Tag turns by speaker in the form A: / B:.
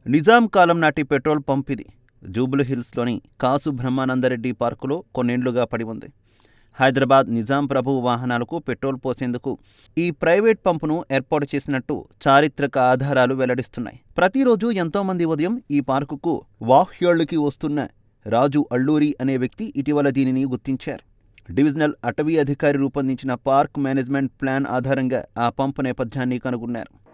A: నిజాం కాలం నాటి petrol pump ఇది. జూబ్లీహిల్స్లోని కాసు బ్రహ్మానందరెడ్డి పార్కులో కొన్నేండ్లుగా పడి ఉంది. హైదరాబాద్ నిజాం ప్రభువు వాహనాలకు పెట్రోల్ పోసేందుకు ఈ ప్రైవేట్ పంపును ఏర్పాటు చేసినట్టు చారిత్రక ఆధారాలు వెల్లడిస్తున్నాయి. ప్రతిరోజు ఎంతోమంది ఉదయం ఈ పార్కుకు వాహ్యాళ్ళకి వస్తున్న రాజు అల్లూరి అనే వ్యక్తి ఇటీవల దీనిని గుర్తించారు. డివిజనల్ అటవీ అధికారి రూపొందించిన పార్క్ మేనేజ్మెంట్ ప్లాన్ ఆధారంగా ఆ పంపు నేపథ్యాన్ని కనుగొన్నారు.